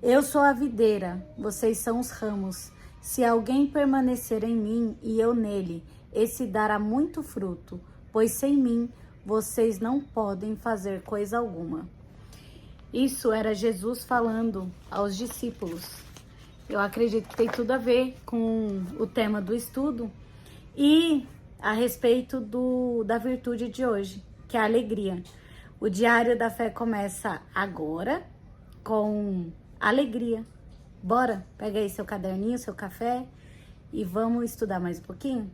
Eu sou a videira, vocês são os ramos. Se alguém permanecer em mim e eu nele, esse dará muito fruto, pois sem mim vocês não podem fazer coisa alguma. Isso era Jesus falando aos discípulos. Eu acredito que tem tudo a ver com o tema do estudo e a respeito da virtude de hoje, que é a alegria. O Diário da Fé começa agora com alegria. Bora, pega aí seu caderninho, seu café e vamos estudar mais um pouquinho?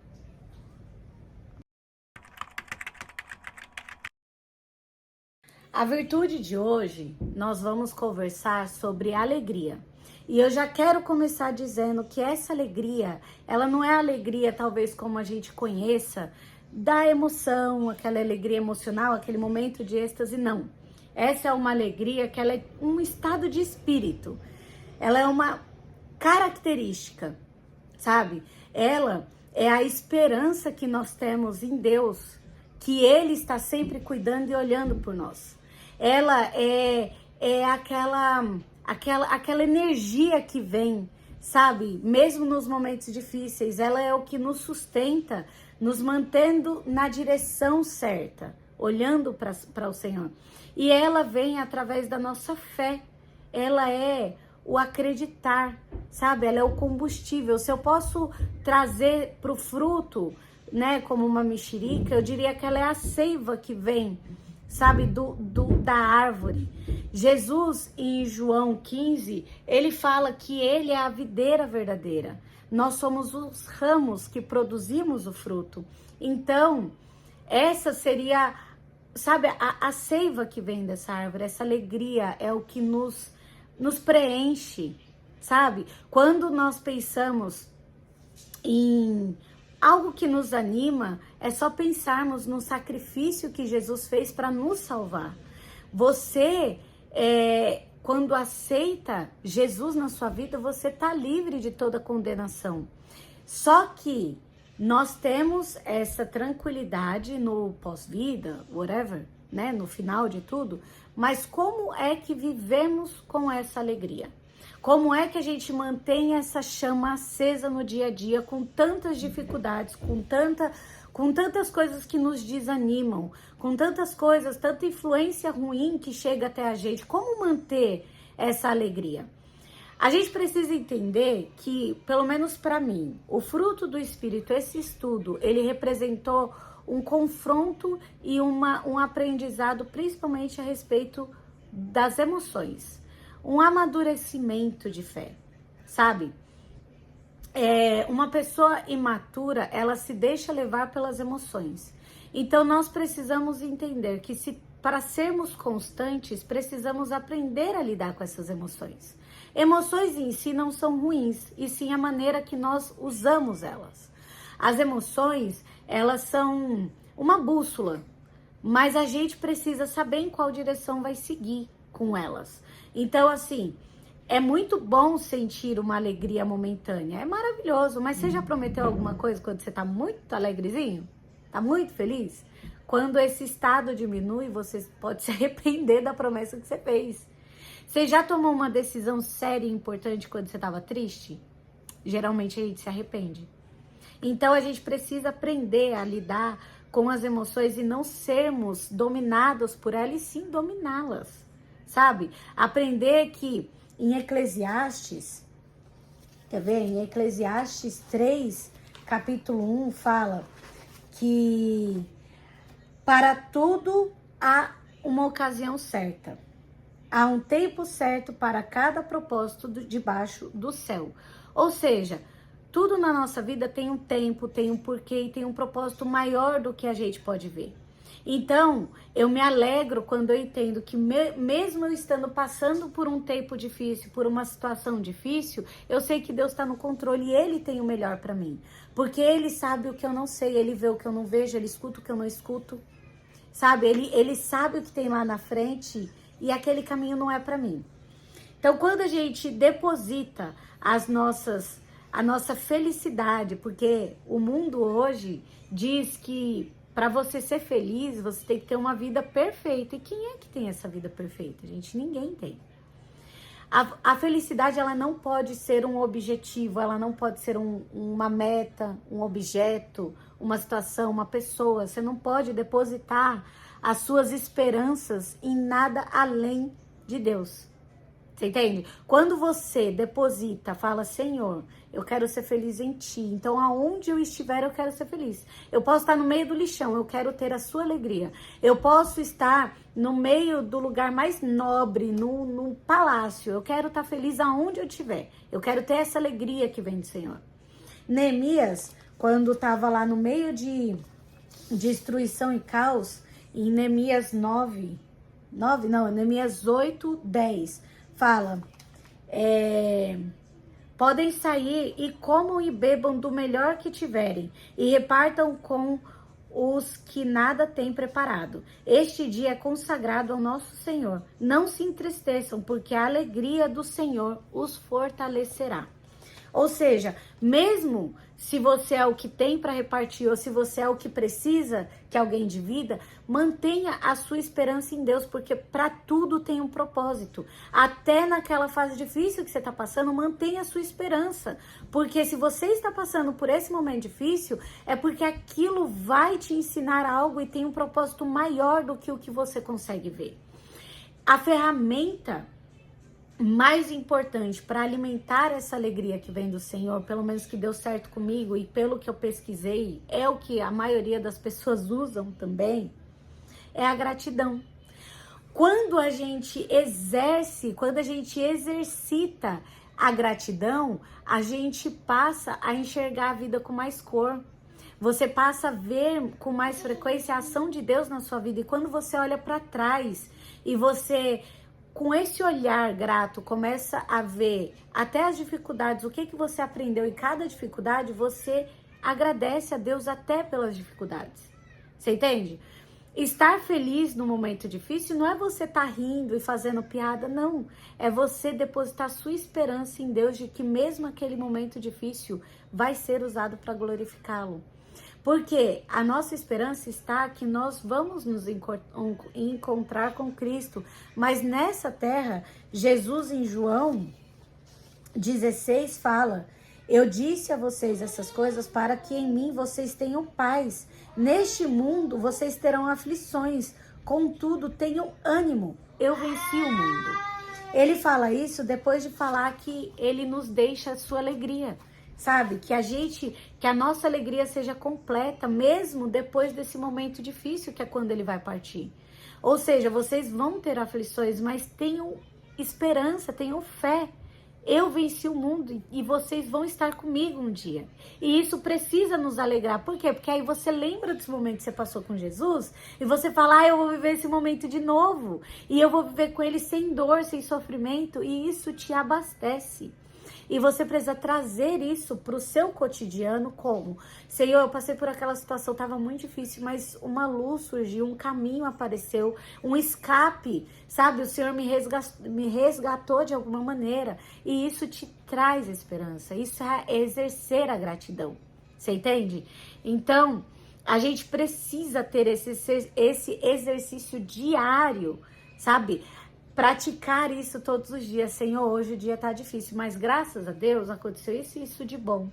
A virtude de hoje, nós vamos conversar sobre alegria. E eu já quero começar dizendo que essa alegria, ela não é alegria talvez como a gente conheça, da emoção, aquela alegria emocional, aquele momento de êxtase, não. Essa é uma alegria que ela é um estado de espírito. Ela é uma característica, sabe? Ela é a esperança que nós temos em Deus, que Ele está sempre cuidando e olhando por nós. Ela é aquela energia que vem, sabe? Mesmo nos momentos difíceis, ela é o que nos sustenta, nos mantendo na direção certa, olhando para o Senhor. E ela vem através da nossa fé. Ela é o acreditar, sabe? Ela é o combustível. Se eu posso trazer para o fruto, né, como uma mexerica, eu diria que ela é a seiva que vem, sabe, da árvore. Jesus, em João 15, ele fala que ele é a videira verdadeira. Nós somos os ramos que produzimos o fruto. Então, essa seria, sabe, a seiva que vem dessa árvore, essa alegria é o que nos preenche, sabe? Quando nós pensamos em algo que nos anima, é só pensarmos no sacrifício que Jesus fez para nos salvar. Você, quando aceita Jesus na sua vida, você está livre de toda condenação. Só que nós temos essa tranquilidade no pós-vida, whatever, né? No final de tudo. Mas como é que vivemos com essa alegria? Como é que a gente mantém essa chama acesa no dia a dia com tantas dificuldades, com tantas coisas que nos desanimam, com tantas coisas, tanta influência ruim que chega até a gente? Como manter essa alegria? A gente precisa entender que, pelo menos para mim, o fruto do Espírito, esse estudo, ele representou um confronto e um aprendizado, principalmente a respeito das emoções. Um amadurecimento de fé, sabe? Uma pessoa imatura, ela se deixa levar pelas emoções. Então, nós precisamos entender que para sermos constantes, precisamos aprender a lidar com essas emoções. Emoções em si não são ruins, e sim a maneira que nós usamos elas. As emoções, elas são uma bússola, mas a gente precisa saber em qual direção vai seguir com elas. Então, assim, é muito bom sentir uma alegria momentânea, é maravilhoso, mas você já prometeu alguma coisa quando você tá muito alegrezinho? Tá muito feliz? Quando esse estado diminui, você pode se arrepender da promessa que você fez. Você já tomou uma decisão séria e importante quando você estava triste? Geralmente a gente se arrepende. Então a gente precisa aprender a lidar com as emoções e não sermos dominados por elas, e sim dominá-las, sabe? Aprender que em Eclesiastes, quer ver? Em Eclesiastes 3, capítulo 1, fala que para tudo há uma ocasião certa. Há um tempo certo para cada propósito debaixo do céu. Ou seja, tudo na nossa vida tem um tempo, tem um porquê e tem um propósito maior do que a gente pode ver. Então, eu me alegro quando eu entendo que mesmo eu estando passando por um tempo difícil, por uma situação difícil, eu sei que Deus está no controle e Ele tem o melhor para mim. Porque Ele sabe o que eu não sei, Ele vê o que eu não vejo, Ele escuta o que eu não escuto. Sabe, ele sabe o que tem lá na frente e aquele caminho não é para mim. Então, quando a gente deposita a nossa felicidade, porque o mundo hoje diz que para você ser feliz, você tem que ter uma vida perfeita. E quem é que tem essa vida perfeita, gente? Ninguém tem. A felicidade, ela não pode ser um objetivo, ela não pode ser uma meta, um objeto, uma situação, uma pessoa. Você não pode depositar as suas esperanças em nada além de Deus. Você entende? Quando você deposita, fala, Senhor, eu quero ser feliz em Ti. Então, aonde eu estiver, eu quero ser feliz. Eu posso estar no meio do lixão, eu quero ter a sua alegria. Eu posso estar no meio do lugar mais nobre, no palácio. Eu quero estar feliz aonde eu estiver. Eu quero ter essa alegria que vem do Senhor. Neemias, quando estava lá no meio de destruição e caos, em Neemias 8:10, fala, podem sair e comam e bebam do melhor que tiverem, e repartam com os que nada têm preparado. Este dia é consagrado ao nosso Senhor. Não se entristeçam, porque a alegria do Senhor os fortalecerá. Ou seja, mesmo se você é o que tem para repartir ou se você é o que precisa que alguém divida, mantenha a sua esperança em Deus, porque para tudo tem um propósito. Até naquela fase difícil que você está passando, mantenha a sua esperança, porque se você está passando por esse momento difícil, é porque aquilo vai te ensinar algo e tem um propósito maior do que o que você consegue ver. A ferramenta mais importante para alimentar essa alegria que vem do Senhor, pelo menos que deu certo comigo e pelo que eu pesquisei, é o que a maioria das pessoas usam também, é a gratidão. Quando a gente exercita a gratidão, a gente passa a enxergar a vida com mais cor. Você passa a ver com mais frequência a ação de Deus na sua vida. E quando você olha para trás e você, com esse olhar grato, começa a ver até as dificuldades, o que você aprendeu em cada dificuldade, você agradece a Deus até pelas dificuldades. Você entende? Estar feliz no momento difícil não é você estar rindo e fazendo piada, não. É você depositar sua esperança em Deus de que mesmo aquele momento difícil vai ser usado para glorificá-lo. Porque a nossa esperança está que nós vamos nos encontrar com Cristo. Mas nessa terra, Jesus em João 16 fala, eu disse a vocês essas coisas para que em mim vocês tenham paz. Neste mundo vocês terão aflições, contudo tenham ânimo, eu venci o mundo. Ele fala isso depois de falar que ele nos deixa a sua alegria. Sabe, que a nossa alegria seja completa, mesmo depois desse momento difícil, que é quando ele vai partir. Ou seja, vocês vão ter aflições, mas tenham esperança, tenham fé. Eu venci o mundo e vocês vão estar comigo um dia. E isso precisa nos alegrar. Por quê? Porque aí você lembra desse momento que você passou com Jesus e você fala, eu vou viver esse momento de novo. E eu vou viver com ele sem dor, sem sofrimento. E isso te abastece. E você precisa trazer isso para o seu cotidiano como? Senhor, eu passei por aquela situação, estava muito difícil, mas uma luz surgiu, um caminho apareceu, um escape, sabe? O Senhor me resgatou de alguma maneira. E isso te traz esperança, isso é exercer a gratidão. Você entende? Então, a gente precisa ter esse exercício diário, sabe? Praticar isso todos os dias. Senhor, hoje o dia tá difícil, mas graças a Deus aconteceu isso e isso de bom.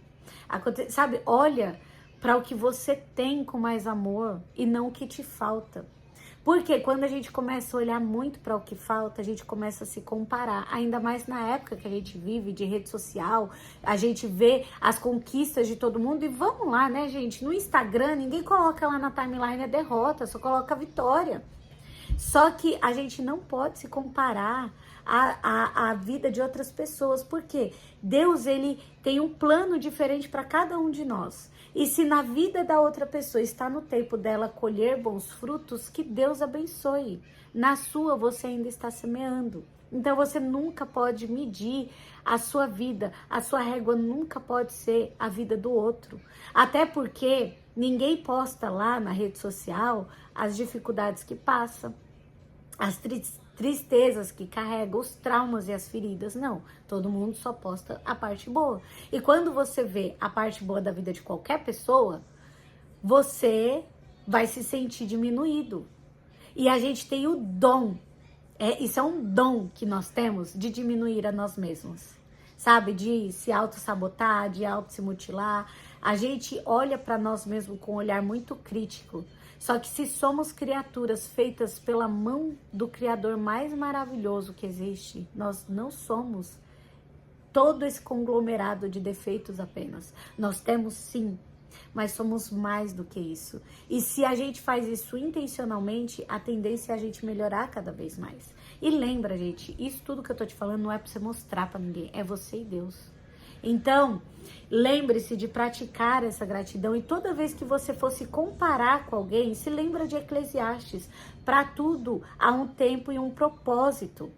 Sabe, olha para o que você tem com mais amor e não o que te falta. Porque quando a gente começa a olhar muito para o que falta, a gente começa a se comparar. Ainda mais na época que a gente vive de rede social, a gente vê as conquistas de todo mundo. E vamos lá, né, gente? No Instagram, ninguém coloca lá na timeline a derrota, só coloca a vitória. Só que a gente não pode se comparar à vida de outras pessoas, porque Deus, ele tem um plano diferente para cada um de nós. E se na vida da outra pessoa está no tempo dela colher bons frutos, que Deus abençoe. Na sua, você ainda está semeando. Então você nunca pode medir a sua vida, a sua régua nunca pode ser a vida do outro. Até porque ninguém posta lá na rede social as dificuldades que passa, as tristezas que carrega, os traumas e as feridas. Não, todo mundo só posta a parte boa. E quando você vê a parte boa da vida de qualquer pessoa, você vai se sentir diminuído. E a gente tem o dom, Isso é um dom que nós temos de diminuir a nós mesmos, sabe? De se auto-sabotar, de auto-se mutilar. A gente olha para nós mesmos com um olhar muito crítico. Só que se somos criaturas feitas pela mão do Criador mais maravilhoso que existe, nós não somos todo esse conglomerado de defeitos apenas. Nós temos sim, mas somos mais do que isso. E se a gente faz isso intencionalmente, a tendência é a gente melhorar cada vez mais. E lembra, gente, isso tudo que eu tô te falando não é pra você mostrar pra ninguém, é você e Deus. Então, lembre-se de praticar essa gratidão e toda vez que você for se comparar com alguém, se lembra de Eclesiastes. Para tudo há um tempo e um propósito,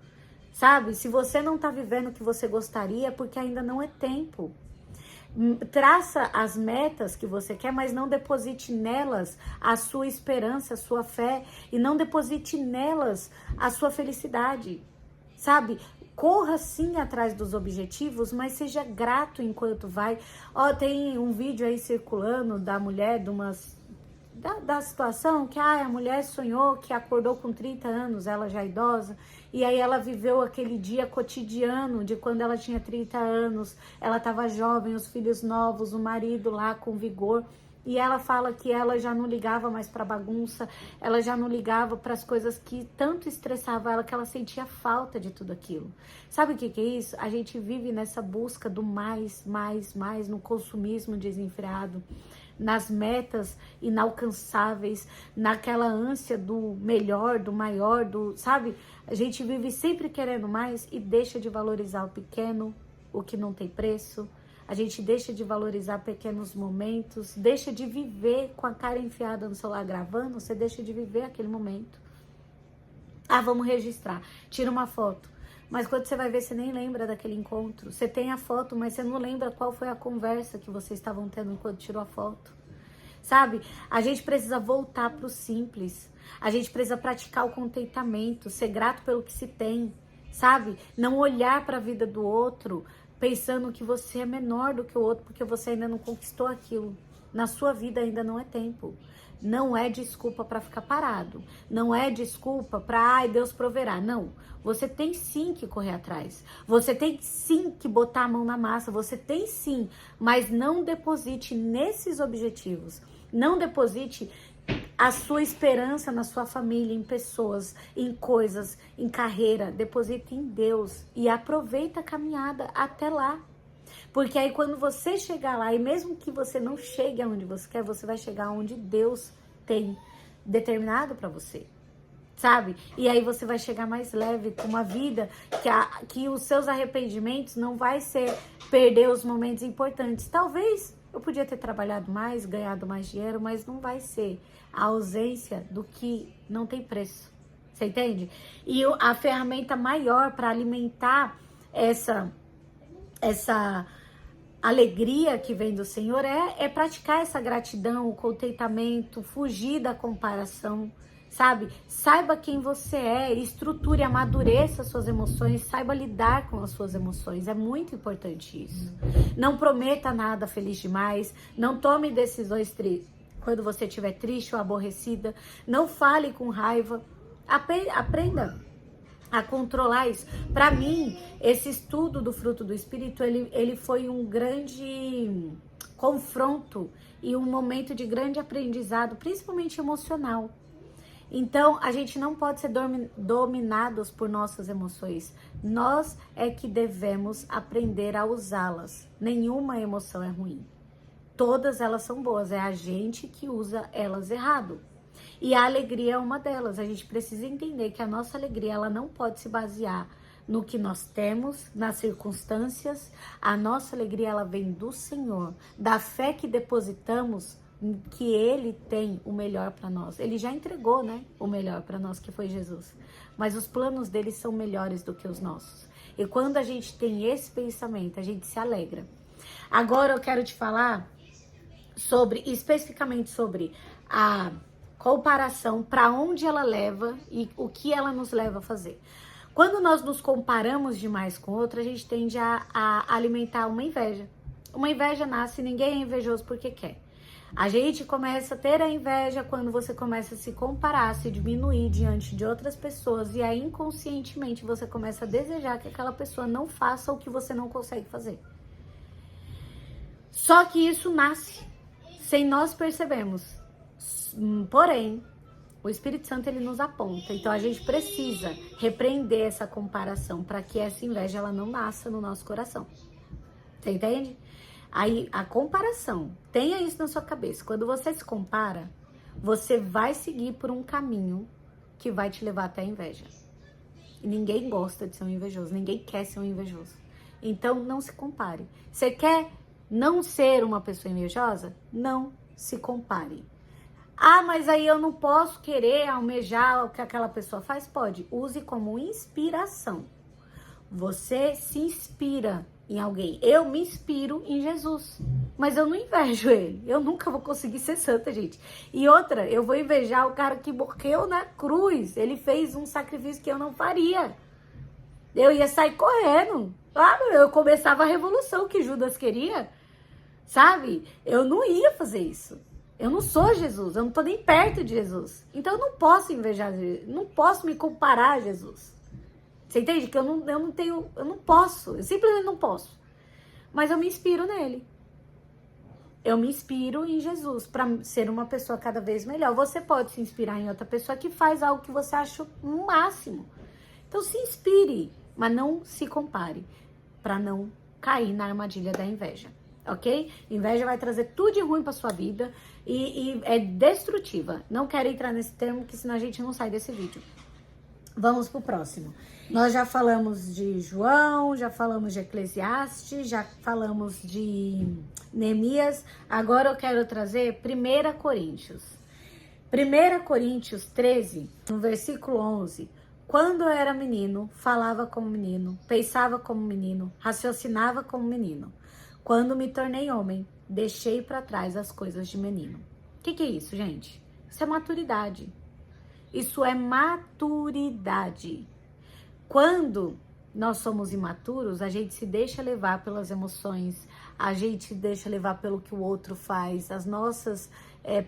sabe? Se você não tá vivendo o que você gostaria, é porque ainda não é tempo. Traça as metas que você quer, mas não deposite nelas a sua esperança, a sua fé, e não deposite nelas a sua felicidade, sabe? Corra sim atrás dos objetivos, mas seja grato enquanto vai. Tem um vídeo aí circulando da mulher, da situação que a mulher sonhou que acordou com 30 anos, ela já idosa, e aí ela viveu aquele dia cotidiano de quando ela tinha 30 anos, ela estava jovem, os filhos novos, o marido lá com vigor, e ela fala que ela já não ligava mais para bagunça, ela já não ligava para as coisas que tanto estressavam ela, que ela sentia falta de tudo aquilo. Sabe o que é isso? A gente vive nessa busca do mais, no consumismo desenfreado, nas metas inalcançáveis, naquela ânsia do melhor, do maior, sabe? A gente vive sempre querendo mais e deixa de valorizar o pequeno, o que não tem preço. A gente deixa de valorizar pequenos momentos, deixa de viver com a cara enfiada no celular gravando, você deixa de viver aquele momento. Vamos registrar, tira uma foto. Mas quando você vai ver, você nem lembra daquele encontro. Você tem a foto, mas você não lembra qual foi a conversa que vocês estavam tendo enquanto tirou a foto. Sabe? A gente precisa voltar para o simples. A gente precisa praticar o contentamento, ser grato pelo que se tem, sabe? Não olhar para a vida do outro pensando que você é menor do que o outro porque você ainda não conquistou aquilo. Na sua vida ainda não é tempo. Não é desculpa para ficar parado. Não é desculpa para, Deus proverá. Não. Você tem sim que correr atrás. Você tem sim que botar a mão na massa. Você tem sim. Mas não deposite nesses objetivos. Não deposite a sua esperança na sua família, em pessoas, em coisas, em carreira. Deposite em Deus. E aproveita a caminhada até lá. Porque aí quando você chegar lá, e mesmo que você não chegue aonde você quer, você vai chegar onde Deus tem determinado para você, sabe? E aí você vai chegar mais leve com uma vida que os seus arrependimentos não vai ser perder os momentos importantes. Talvez eu podia ter trabalhado mais, ganhado mais dinheiro, mas não vai ser a ausência do que não tem preço. Você entende? E a ferramenta maior para alimentar essa alegria que vem do Senhor é praticar essa gratidão, o contentamento, fugir da comparação, sabe? Saiba quem você é, estruture, amadureça as suas emoções, saiba lidar com as suas emoções, é muito importante isso. Não prometa nada feliz demais, não tome decisões quando você estiver triste ou aborrecida, não fale com raiva, aprenda a controlar isso. Para mim, esse estudo do fruto do Espírito, ele foi um grande confronto e um momento de grande aprendizado, principalmente emocional. Então, a gente não pode ser dominados por nossas emoções. Nós é que devemos aprender a usá-las. Nenhuma emoção é ruim. Todas elas são boas, é a gente que usa elas errado. E a alegria é uma delas. A gente precisa entender que a nossa alegria, ela não pode se basear no que nós temos, nas circunstâncias. A nossa alegria, ela vem do Senhor, da fé que depositamos, que Ele tem o melhor para nós. Ele já entregou, né, o melhor para nós, que foi Jesus. Mas os planos dele são melhores do que os nossos. E quando a gente tem esse pensamento, a gente se alegra. Agora eu quero te falar especificamente sobre a comparação, para onde ela leva e o que ela nos leva a fazer. Quando nós nos comparamos demais com outra, a gente tende a alimentar uma inveja. Uma inveja nasce, ninguém é invejoso porque quer. A gente começa a ter a inveja quando você começa a se comparar, se diminuir diante de outras pessoas e aí inconscientemente você começa a desejar que aquela pessoa não faça o que você não consegue fazer. Só que isso nasce sem nós percebermos. Porém, o Espírito Santo ele nos aponta. Então a gente precisa repreender essa comparação para que essa inveja ela não nasça no nosso coração. Você entende? Aí a comparação, tenha isso na sua cabeça. Quando você se compara, você vai seguir por um caminho que vai te levar até a inveja. E ninguém gosta de ser um invejoso, ninguém quer ser um invejoso. Então não se compare. Você quer não ser uma pessoa invejosa? Não se compare. Ah, mas aí eu não posso querer almejar o que aquela pessoa faz? Pode. Use como inspiração. Você se inspira em alguém. Eu me inspiro em Jesus, mas eu não invejo ele. Eu nunca vou conseguir ser santa, gente. E outra, eu vou invejar o cara que morreu na cruz. Ele fez um sacrifício que eu não faria. Eu ia sair correndo. Eu começava a revolução que Judas queria, sabe? Eu não ia fazer isso. Eu não sou Jesus, eu não tô nem perto de Jesus. Então eu não posso invejar Jesus, não posso me comparar a Jesus. Você entende? Que eu não posso, eu simplesmente não posso. Mas eu me inspiro nele. Eu me inspiro em Jesus para ser uma pessoa cada vez melhor. Você pode se inspirar em outra pessoa que faz algo que você acha o máximo. Então se inspire, mas não se compare, para não cair na armadilha da inveja, ok? Inveja vai trazer tudo de ruim para sua vida e é destrutiva. Não quero entrar nesse termo, que senão a gente não sai desse vídeo. Vamos pro próximo. Nós já falamos de João, já falamos de Eclesiastes, já falamos de Neemias. Agora eu quero trazer 1 Coríntios. 1 Coríntios 13, no versículo 11. Quando eu era menino, falava como menino, pensava como menino, raciocinava como menino. Quando me tornei homem, deixei para trás as coisas de menino. O que é isso, gente? Isso é maturidade. Isso é maturidade. Quando nós somos imaturos, a gente se deixa levar pelas emoções, a gente deixa levar pelo que o outro faz, as nossas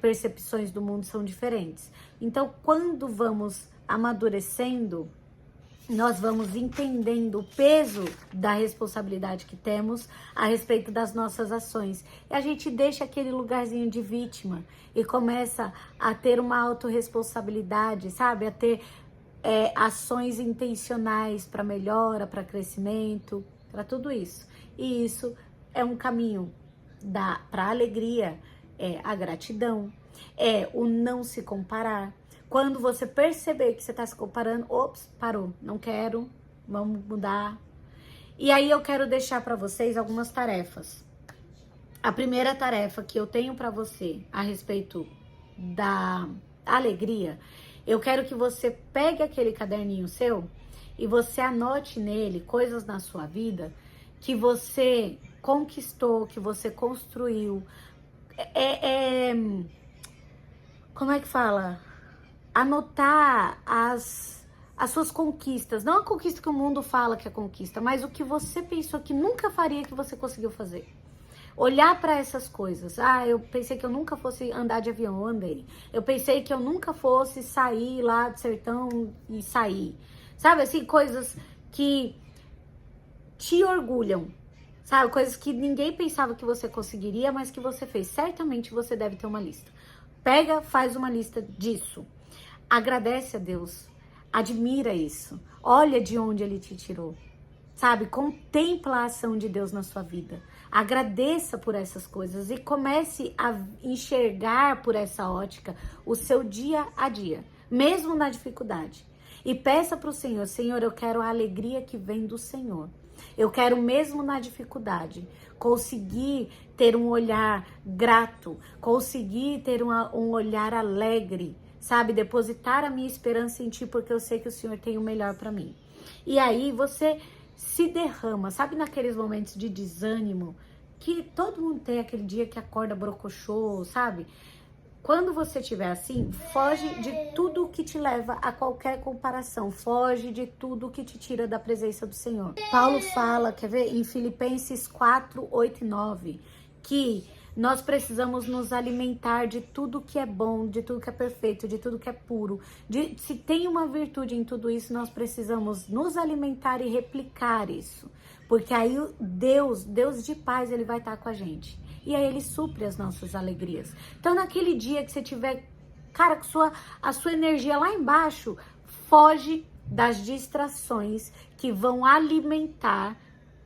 percepções do mundo são diferentes. Então, quando vamos amadurecendo, nós vamos entendendo o peso da responsabilidade que temos a respeito das nossas ações. E a gente deixa aquele lugarzinho de vítima e começa a ter uma autorresponsabilidade, sabe? A ter ações intencionais para melhora, para crescimento, para tudo isso. E isso é um caminho para a alegria, a gratidão, o não se comparar. Quando você perceber que você está se comparando, ops, parou, não quero, vamos mudar. E aí eu quero deixar para vocês algumas tarefas. A primeira tarefa que eu tenho para você a respeito da alegria, eu quero que você pegue aquele caderninho seu e você anote nele coisas na sua vida que você conquistou, que você construiu. Como é que fala? Anotar as suas conquistas, não a conquista que o mundo fala que é conquista, mas o que você pensou que nunca faria que você conseguiu fazer. Olhar para essas coisas. Eu pensei que eu nunca fosse andar de avião, eu andei. Eu pensei que eu nunca fosse sair lá do sertão e sair. Sabe assim, coisas que te orgulham. Sabe, coisas que ninguém pensava que você conseguiria, mas que você fez. Certamente você deve ter uma lista. Pega, faz uma lista disso. Agradece a Deus, admira isso, olha de onde Ele te tirou, sabe? Contempla a ação de Deus na sua vida, agradeça por essas coisas e comece a enxergar por essa ótica o seu dia a dia, mesmo na dificuldade. E peça para o Senhor, Senhor, eu quero a alegria que vem do Senhor. Eu quero mesmo na dificuldade conseguir ter um olhar grato, conseguir ter um olhar alegre, sabe? Depositar a minha esperança em Ti, porque eu sei que o Senhor tem o melhor para mim. E aí você se derrama, sabe, naqueles momentos de desânimo, que todo mundo tem aquele dia que acorda brocochô, sabe? Quando você estiver assim, foge de tudo que te leva a qualquer comparação, foge de tudo que te tira da presença do Senhor. Paulo fala, quer ver, em Filipenses 4, 8 e 9, que Nós precisamos nos alimentar de tudo que é bom, de tudo que é perfeito, de tudo que é puro. Se tem uma virtude em tudo isso, nós precisamos nos alimentar e replicar isso. Porque aí Deus de paz, ele vai estar com a gente. E aí ele supre as nossas alegrias. Então naquele dia que você tiver, cara, a sua energia lá embaixo, foge das distrações que vão alimentar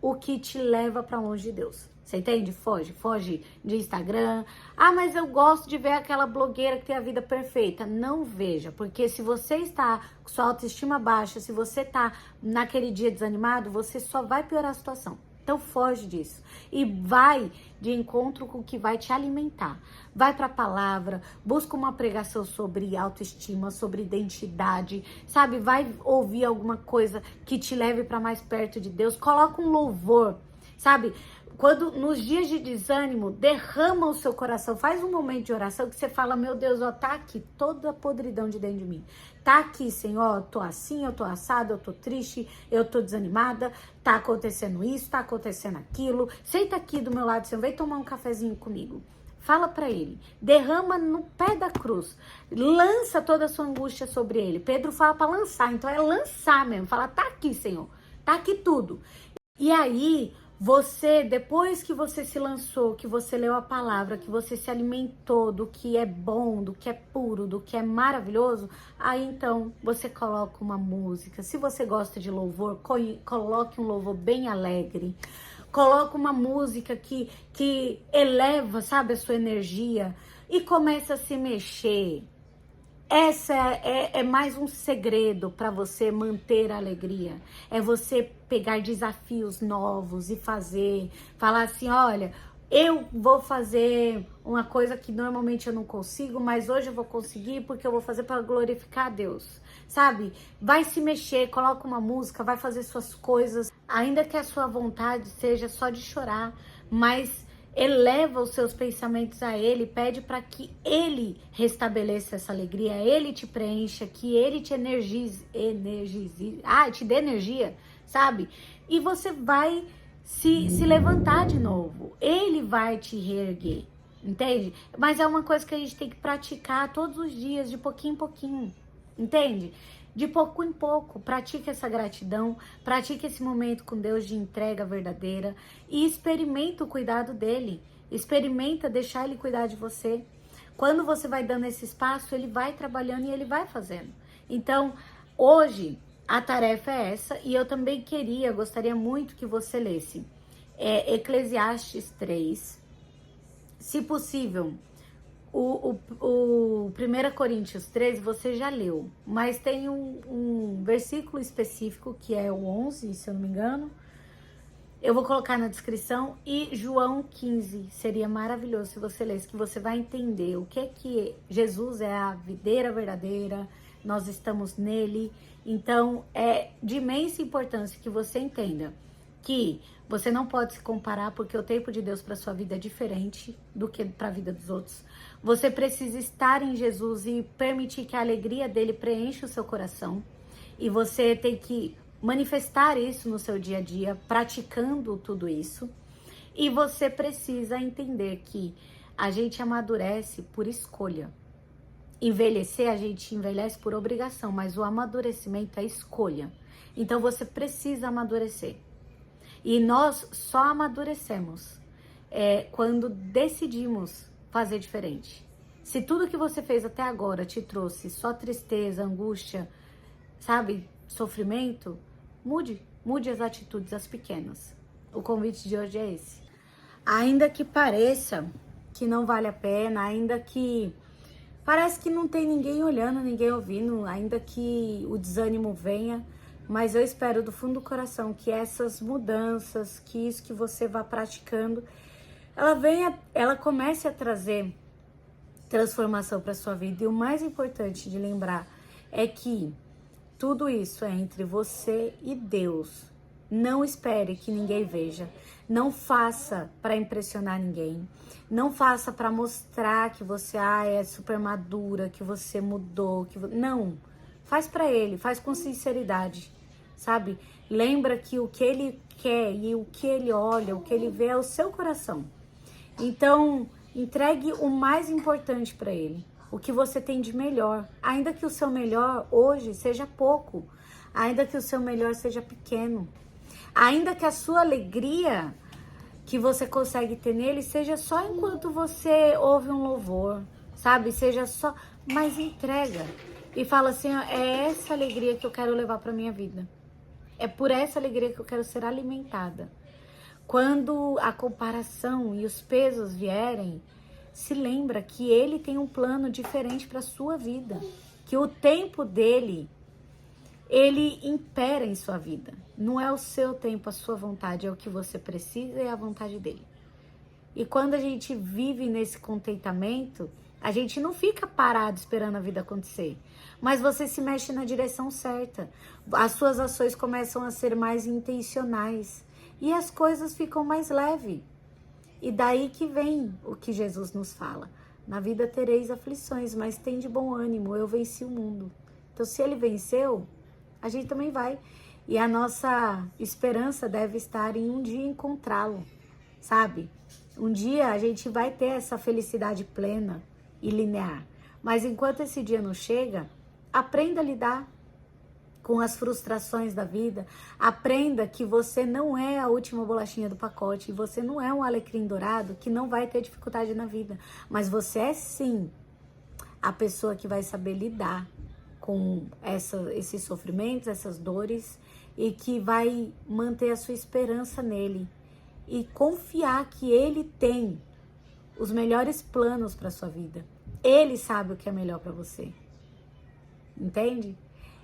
o que te leva para longe de Deus. Você entende? Foge de Instagram. Ah, mas eu gosto de ver aquela blogueira que tem a vida perfeita. Não veja, porque se você está com sua autoestima baixa, se você está naquele dia desanimado, você só vai piorar a situação. Então foge disso e vai de encontro com o que vai te alimentar. Vai para a palavra, busca uma pregação sobre autoestima, sobre identidade, sabe? Vai ouvir alguma coisa que te leve para mais perto de Deus. Coloca um louvor, sabe? Quando nos dias de desânimo, derrama o seu coração, faz um momento de oração que você fala, meu Deus, ó, tá aqui toda a podridão de dentro de mim. Tá aqui, Senhor, eu tô assim, eu tô assada, eu tô triste, eu tô desanimada, tá acontecendo isso, tá acontecendo aquilo. Senta aqui do meu lado, Senhor, vem tomar um cafezinho comigo. Fala pra ele, derrama no pé da cruz, lança toda a sua angústia sobre ele. Pedro fala pra lançar, então é lançar mesmo, fala, tá aqui, Senhor, tá aqui tudo. E aí, você, depois que você se lançou, que você leu a palavra, que você se alimentou do que é bom, do que é puro, do que é maravilhoso, aí então você coloca uma música. Se você gosta de louvor, coloque um louvor bem alegre. Coloca uma música que eleva, sabe, a sua energia e começa a se mexer. Essa é mais um segredo para você manter a alegria. É você pegar desafios novos e falar assim, olha, eu vou fazer uma coisa que normalmente eu não consigo, mas hoje eu vou conseguir porque eu vou fazer para glorificar a Deus, sabe? Vai se mexer, coloca uma música, vai fazer suas coisas, ainda que a sua vontade seja só de chorar, mas eleva os seus pensamentos a Ele, pede para que Ele restabeleça essa alegria, Ele te preencha, que Ele te energize, te dê energia, sabe? E você vai se levantar de novo, Ele vai te reerguer, entende? Mas é uma coisa que a gente tem que praticar todos os dias, de pouquinho em pouquinho, entende? De pouco em pouco, pratique essa gratidão, pratique esse momento com Deus de entrega verdadeira e experimenta o cuidado dele, experimenta deixar ele cuidar de você. Quando você vai dando esse espaço, ele vai trabalhando e ele vai fazendo. Então, hoje, a tarefa é essa e eu também gostaria muito que você lesse Eclesiastes 3, se possível. O 1 Coríntios 13 você já leu, mas tem um versículo específico que é o 11, se eu não me engano. Eu vou colocar na descrição. E João 15, seria maravilhoso se você lesse, que você vai entender o que Jesus é a videira verdadeira, nós estamos nele. Então é de imensa importância que você entenda que você não pode se comparar, porque o tempo de Deus para sua vida é diferente do que para a vida dos outros. Você precisa estar em Jesus e permitir que a alegria dele preencha o seu coração. E você tem que manifestar isso no seu dia a dia, praticando tudo isso. E você precisa entender que a gente amadurece por escolha. Envelhecer, a gente envelhece por obrigação, mas o amadurecimento é escolha. Então você precisa amadurecer. E nós só amadurecemos quando decidimos fazer diferente. Se tudo que você fez até agora te trouxe só tristeza, angústia, sabe, sofrimento, mude as atitudes, as pequenas. O convite de hoje é esse. Ainda que pareça que não vale a pena, ainda que parece que não tem ninguém olhando, ninguém ouvindo, ainda que o desânimo venha, mas eu espero do fundo do coração que essas mudanças, que isso que você vá praticando, ela comece a trazer transformação para sua vida. E o mais importante de lembrar é que tudo isso é entre você e Deus. Não espere que ninguém veja. Não faça para impressionar ninguém. Não faça para mostrar que você é super madura, que você mudou. Não. Faz para Ele, faz com sinceridade, sabe? Lembra que o que Ele quer e o que Ele olha, o que Ele vê é o seu coração. Então, Entregue o mais importante para ele, o que você tem de melhor. Ainda que o seu melhor hoje seja pouco, ainda que o seu melhor seja pequeno, ainda que a sua alegria que você consegue ter nele seja só enquanto você ouve um louvor, sabe? Seja só, mas entrega e fala assim, ó, é essa alegria que eu quero levar para minha vida. É por essa alegria que eu quero ser alimentada. Quando a comparação e os pesos vierem, se lembra que ele tem um plano diferente para a sua vida, que o tempo dele, ele impera em sua vida. Não é o seu tempo, a sua vontade, é o que você precisa e é a vontade dele. E quando a gente vive nesse contentamento, a gente não fica parado esperando a vida acontecer, mas você se mexe na direção certa. As suas ações começam a ser mais intencionais e as coisas ficam mais leves. E daí que vem o que Jesus nos fala. Na vida tereis aflições, mas tem de bom ânimo, eu venci o mundo. Então, se ele venceu, a gente também vai. E a nossa esperança deve estar em um dia encontrá-lo, sabe? Um dia a gente vai ter essa felicidade plena e linear. Mas enquanto esse dia não chega, aprenda a lidar com as frustrações da vida. Aprenda que você não é a última bolachinha do pacote. Você não é um alecrim dourado que não vai ter dificuldade na vida. Mas você é sim a pessoa que vai saber lidar com esses sofrimentos, essas dores, e que vai manter a sua esperança nele e confiar que ele tem os melhores planos para sua vida. Ele sabe o que é melhor para você. Entende?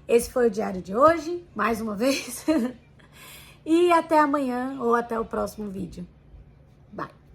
Esse foi o diário de hoje, mais uma vez. E até amanhã ou até o próximo vídeo. Bye!